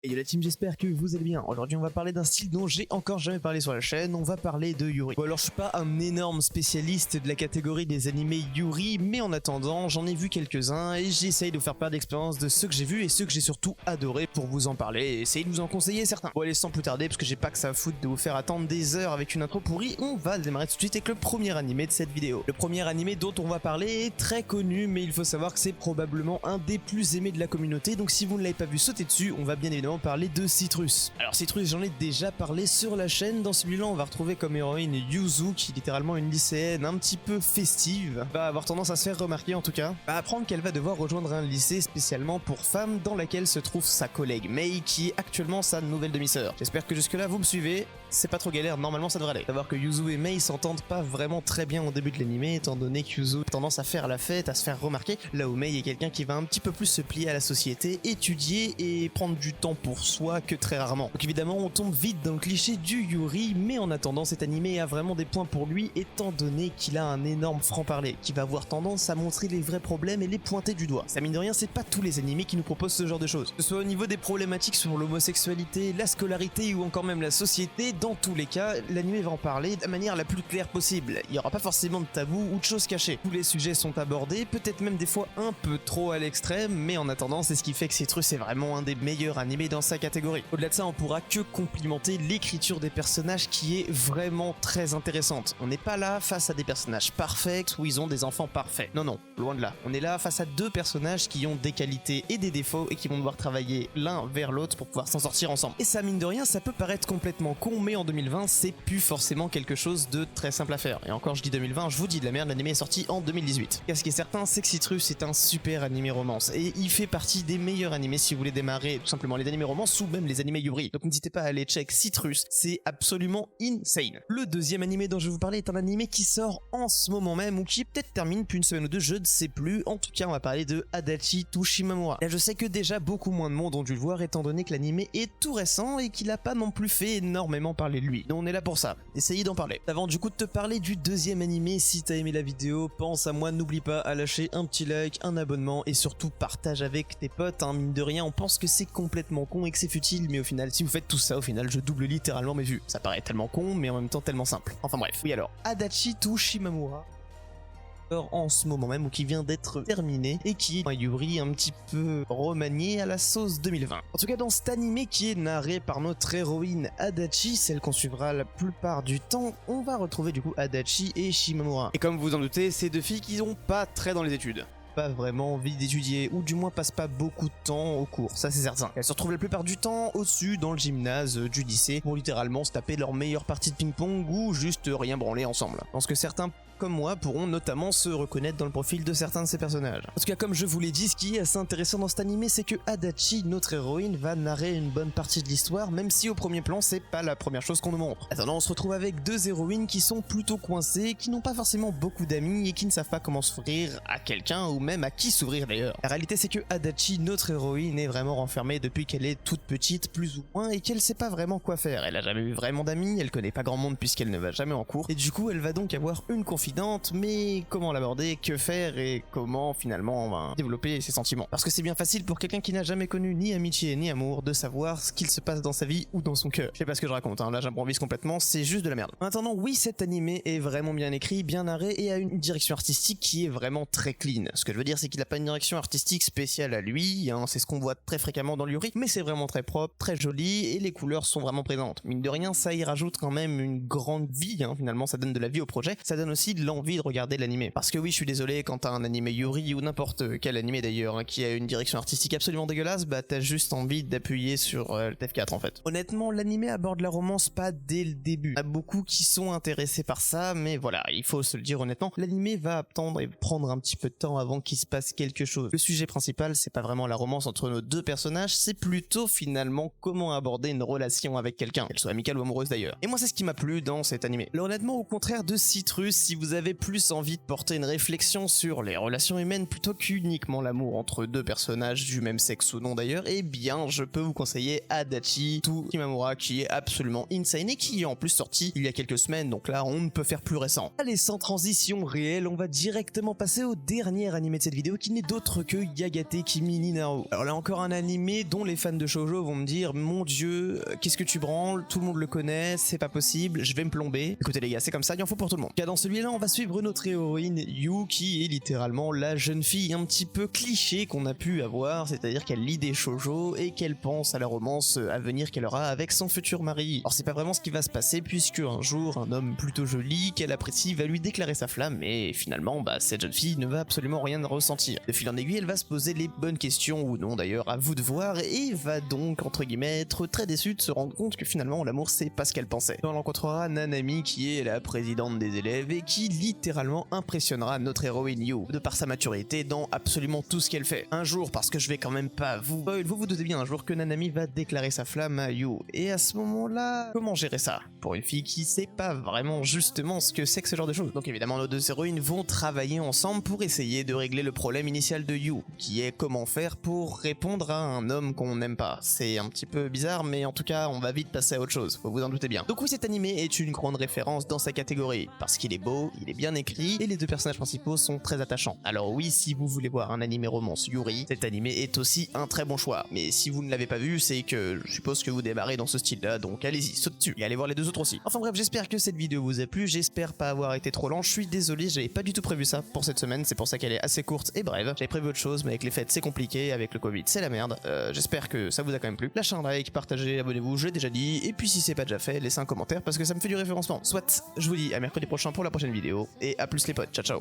Et yo la team, j'espère que vous allez bien. Aujourd'hui on va parler d'un style dont j'ai encore jamais parlé sur la chaîne, on va parler de Yuri. Bon alors je suis pas un énorme spécialiste de la catégorie des animés Yuri, mais en attendant j'en ai vu quelques-uns et j'essaye de vous faire part d'expérience de ceux que j'ai vus et ceux que j'ai surtout adoré pour vous en parler et essayer de vous en conseiller certains. Bon allez, sans plus tarder, parce que j'ai pas que ça à foutre de vous faire attendre des heures avec une intro pourrie, on va démarrer tout de suite avec le premier animé de cette vidéo. Le premier animé dont on va parler est très connu, mais il faut savoir que c'est probablement un des plus aimés de la communauté, donc si vous ne l'avez pas vu, sautez dessus. On va bien évidemment parler de Citrus. Alors Citrus, j'en ai déjà parlé sur la chaîne. Dans celui-là on va retrouver comme héroïne Yuzu, qui est littéralement une lycéenne un petit peu festive, va avoir tendance à se faire remarquer, en tout cas va apprendre qu'elle va devoir rejoindre un lycée spécialement pour femmes dans laquelle se trouve sa collègue Mei, qui est actuellement sa nouvelle demi-sœur. J'espère que jusque là vous me suivez, c'est pas trop galère, normalement ça devrait aller. Savoir que Yuzu et Mei s'entendent pas vraiment très bien au début de l'animé, étant donné que Yuzu a tendance à faire la fête, à se faire remarquer, là où Mei est quelqu'un qui va un petit peu plus se plier à la société, étudier et prendre du temps pour soi que très rarement. Donc évidemment on tombe vite dans le cliché du Yuri, mais en attendant cet animé a vraiment des points pour lui, étant donné qu'il a un énorme franc-parler, qui va avoir tendance à montrer les vrais problèmes et les pointer du doigt. Ça mine de rien, c'est pas tous les animés qui nous proposent ce genre de choses. Que ce soit au niveau des problématiques sur l'homosexualité, la scolarité ou encore même la société, dans tous les cas, l'animé va en parler de la manière la plus claire possible. Il y aura pas forcément de tabou ou de choses cachées. Tous les sujets sont abordés, peut-être même des fois un peu trop à l'extrême, mais en attendant c'est ce qui fait que Citrus est vraiment un des meilleurs animés dans sa catégorie. Au-delà de ça, on pourra que complimenter l'écriture des personnages qui est vraiment très intéressante. On n'est pas là face à des personnages parfaits où ils ont des enfants parfaits. Non, loin de là. On est là face à deux personnages qui ont des qualités et des défauts et qui vont devoir travailler l'un vers l'autre pour pouvoir s'en sortir ensemble. Et ça, mine de rien, ça peut paraître complètement con, mais en 2020, c'est plus forcément quelque chose de très simple à faire. Et encore, je dis 2020, je vous dis de la merde, l'animé est sorti en 2018. Et ce qui est certain, c'est que Citrus est un super animé romance et il fait partie des meilleurs animés si vous voulez démarrer tout simplement les animés romance ou même les animés Yuri. Donc n'hésitez pas à aller check Citrus, c'est absolument insane. Le deuxième animé dont je vais vous parler est un animé qui sort en ce moment même ou qui peut-être termine depuis une semaine ou deux, je ne sais plus. En tout cas, on va parler de Adachi to Shimamura. Là, je sais que déjà beaucoup moins de monde ont dû le voir étant donné que l'animé est tout récent et qu'il a pas non plus fait énormément parler de lui. Donc on est là pour ça, essayez d'en parler. Avant du coup de te parler du deuxième animé, si t'as aimé la vidéo, pense à moi, n'oublie pas à lâcher un petit like, un abonnement et surtout partage avec tes potes, hein. Mine de rien, on pense que c'est complètement con et que c'est futile, mais au final, si vous faites tout ça, au final, je double littéralement mes vues. Ça paraît tellement con, mais en même temps tellement simple. Enfin bref. Oui alors, Adachi to Shimamura en ce moment même, ou qui vient d'être terminé et qui est un Yuri un petit peu remanié à la sauce 2020. En tout cas, dans cet animé qui est narré par notre héroïne Adachi, celle qu'on suivra la plupart du temps, on va retrouver du coup Adachi et Shimamura. Et comme vous en doutez, c'est deux filles qui n'ont pas très dans les études. Pas vraiment envie d'étudier, ou du moins passent pas beaucoup de temps au cours, ça c'est certain. Elles se retrouvent la plupart du temps au-dessus dans le gymnase du lycée pour littéralement se taper leur meilleure partie de ping-pong ou juste rien branler ensemble. Je pense que certains comme moi pourront notamment se reconnaître dans le profil de certains de ces personnages. En tout cas, comme je vous l'ai dit, ce qui est assez intéressant dans cet animé, c'est que Adachi, notre héroïne, va narrer une bonne partie de l'histoire, même si au premier plan c'est pas la première chose qu'on nous montre. Attendant, on se retrouve avec deux héroïnes qui sont plutôt coincées, qui n'ont pas forcément beaucoup d'amis et qui ne savent pas comment s'ouvrir à quelqu'un ou même à qui s'ouvrir d'ailleurs. La réalité c'est que Adachi, notre héroïne, est vraiment renfermée depuis qu'elle est toute petite, plus ou moins, et qu'elle sait pas vraiment quoi faire. Elle a jamais eu vraiment d'amis, elle connaît pas grand monde puisqu'elle ne va jamais en cours, et du coup elle va donc avoir une confidente, mais comment l'aborder, que faire et comment finalement on va développer ses sentiments. Parce que c'est bien facile pour quelqu'un qui n'a jamais connu ni amitié ni amour de savoir ce qu'il se passe dans sa vie ou dans son cœur. Je sais pas ce que je raconte, hein, là j'improvise complètement, c'est juste de la merde. En attendant, oui, cet animé est vraiment bien écrit, bien narré et a une direction artistique qui est vraiment très clean. Ce que je veux dire, c'est qu'il a pas une direction artistique spéciale à lui, hein, c'est ce qu'on voit très fréquemment dans Yuri, mais c'est vraiment très propre, très joli et les couleurs sont vraiment présentes. Mine de rien, ça y rajoute quand même une grande vie, hein, finalement ça donne de la vie au projet, ça donne aussi de l'envie de regarder l'animé. Parce que oui, je suis désolé, quand t'as un animé Yuri ou n'importe quel animé d'ailleurs, hein, qui a une direction artistique absolument dégueulasse, bah t'as juste envie d'appuyer sur le F4 en fait. Honnêtement, l'animé aborde la romance pas dès le début. Il y a beaucoup qui sont intéressés par ça, mais voilà, il faut se le dire honnêtement, l'animé va attendre et prendre un petit peu de temps avant qu'il se passe quelque chose. Le sujet principal, c'est pas vraiment la romance entre nos deux personnages, c'est plutôt finalement comment aborder une relation avec quelqu'un, qu'elle soit amicale ou amoureuse d'ailleurs. Et moi c'est ce qui m'a plu dans cet animé. Alors honnêtement, au contraire de Citrus, si vous vous avez plus envie de porter une réflexion sur les relations humaines plutôt qu'uniquement l'amour entre deux personnages du même sexe ou non d'ailleurs, eh bien je peux vous conseiller Adachi to Kimamura qui est absolument insane et qui est en plus sorti il y a quelques semaines, donc là on ne peut faire plus récent. Allez, sans transition réelle, on va directement passer au dernier animé de cette vidéo qui n'est d'autre que Yagate Kimi ni Nao. Alors là encore un animé dont les fans de shoujo vont me dire mon dieu, qu'est-ce que tu branles, tout le monde le connaît, c'est pas possible, je vais me plomber. Écoutez les gars, c'est comme ça, il en faut pour tout le monde. Car dans celui-là on va suivre notre héroïne Yu qui est littéralement la jeune fille un petit peu cliché qu'on a pu avoir, c'est-à-dire qu'elle lit des shoujo et qu'elle pense à la romance à venir qu'elle aura avec son futur mari. Alors c'est pas vraiment ce qui va se passer puisque un jour un homme plutôt joli qu'elle apprécie va lui déclarer sa flamme et finalement cette jeune fille ne va absolument rien ressentir. De fil en aiguille elle va se poser les bonnes questions ou non d'ailleurs, à vous de voir, et va donc entre guillemets être très déçue de se rendre compte que finalement l'amour c'est pas ce qu'elle pensait. On rencontrera Nanami qui est la présidente des élèves et qui littéralement impressionnera notre héroïne Yu de par sa maturité dans absolument tout ce qu'elle fait. Un jour, parce que je vais quand même pas vous doutez bien un jour que Nanami va déclarer sa flamme à Yu, et à ce moment-là, comment gérer ça pour une fille qui sait pas vraiment justement ce que c'est que ce genre de choses? Donc évidemment nos deux héroïnes vont travailler ensemble pour essayer de régler le problème initial de Yu, qui est comment faire pour répondre à un homme qu'on n'aime pas. C'est un petit peu bizarre, mais en tout cas on va vite passer à autre chose, faut vous en douter bien. Donc oui, cet animé est une grande référence dans sa catégorie, parce qu'il est beau, il est bien écrit, et les deux personnages principaux sont très attachants. Alors oui, si vous voulez voir un animé romance Yuri, cet animé est aussi un très bon choix, mais si vous ne l'avez pas vu, c'est que je suppose que vous démarrez dans ce style-là, donc allez-y, saute dessus, et allez voir les deux autres aussi. Enfin bref, j'espère que cette vidéo vous a plu, j'espère pas avoir été trop lent, je suis désolé, j'avais pas du tout prévu ça pour cette semaine, c'est pour ça qu'elle est assez courte et brève. J'avais prévu autre chose, mais avec les fêtes c'est compliqué, avec le Covid c'est la merde. J'espère que ça vous a quand même plu. Lâchez un like, partagez, abonnez-vous, je l'ai déjà dit, et puis si c'est pas déjà fait, laissez un commentaire parce que ça me fait du référencement. Soit, je vous dis à mercredi prochain pour la prochaine vidéo, et à plus les potes, ciao ciao.